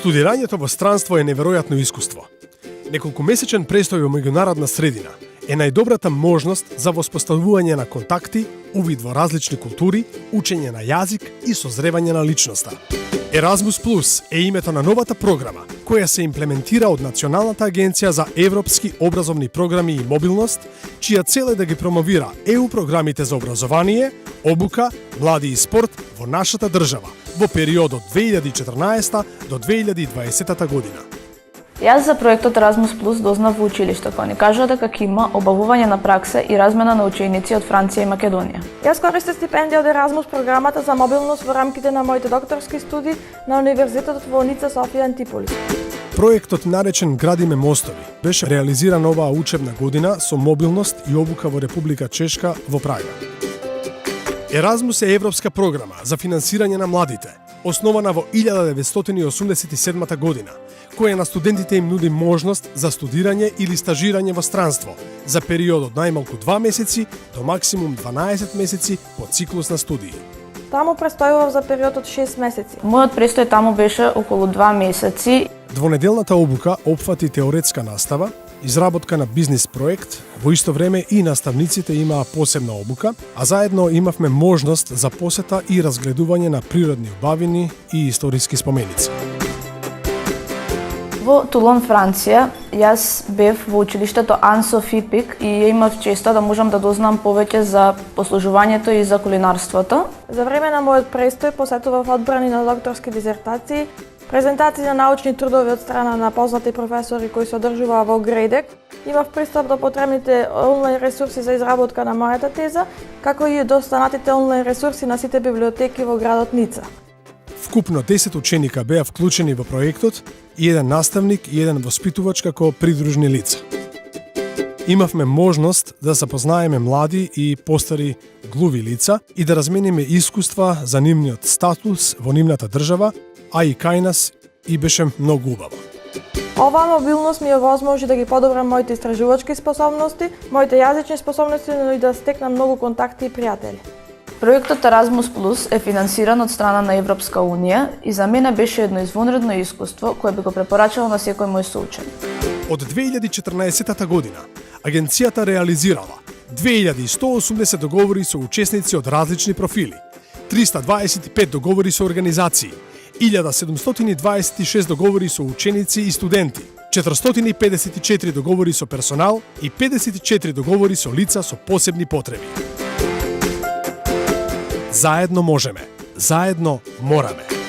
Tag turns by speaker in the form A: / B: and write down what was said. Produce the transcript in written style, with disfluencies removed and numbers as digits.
A: Студирањето во странство е неверојатно искуство. Неколкумесечен престој во меѓународна средина е најдобрата можност за воспоставување на контакти, увид во различни култури, учење на јазик и созревање на личноста. Erasmus Plus е името на новата програма, која се имплементира од Националната агенција за европски образовни програми и мобилност, чија цел е да ги промовира ЕУ програмите за образование, обука, млади и спорт во нашата држава во периодот 2014 до 2020 година.
B: Јас за проектот Erasmus Plus дознав во училиште, кој ни кажа дека ќе има обавување на пракса и размена на ученици од Франција и Македонија.
C: Јас користев стипендија од Erasmus програмата за мобилност во рамките на моите докторски студии на Универзитетот во Ница, Софија, Антиполис.
A: Проектот наречен Градиме мостови беше реализиран оваа учебна година со мобилност и обука во Република Чешка во Прага. Erasmus е европска програма за финансирање на младите, основана во 1987 година, која на студентите им нуди можност за студирање или стажирање во странство за период од најмалку 2 месеци до максимум 12 месеци по циклус на студии.
C: Таму престојував за период од 6 месеци.
B: Мојот престој таму беше околу 2 месеци.
A: Двонеделната обука опфати теоретска настава, изработка на бизнис проект, во исто време и наставниците имаа посебна обука, а заедно имавме можност за посета и разгледување на природни убавини и историски споменици.
B: Во Тулон, Франција, јас бев во училиштето Ан-Софи Пик и имав честа да можам да дознам повеќе за послужувањето и за кулинарството.
C: За време на мојот престој посетував одбрани на докторски дизертации, презентации на научни трудови од страна на познати професори кои се одржуваа во Грейдек. Имав пристап до потребните онлайн ресурси за изработка на мојата теза, како и до останатите онлайн ресурси на сите библиотеки во градот Ница.
A: Вкупно 10 ученика беа вклучени во проектот и еден наставник и еден воспитувач како придружни лица. Имавме можност да запознаеме млади и постари глуви лица и да размениме искуства за нивниот статус во нивната држава, а и кај нас и беше многу убаво.
C: Оваа мобилност ми овозможи да ги подобрам моите истражувачки способности, моите јазични способности, но и да стекнам многу контакти и пријатели.
B: Проектот Erasmus Plus е финансиран од страна на Европска Унија и за мене беше едно извонредно искуство кое би го препорачал на секој мој соученик.
A: Од 2014 година агенцијата реализирала 2180 договори со учесници од различни профили, 325 договори со организации, 1726 договори со ученици и студенти, 454 договори со персонал и 54 договори со лица со посебни потреби. Заедно можеме, заедно мораме.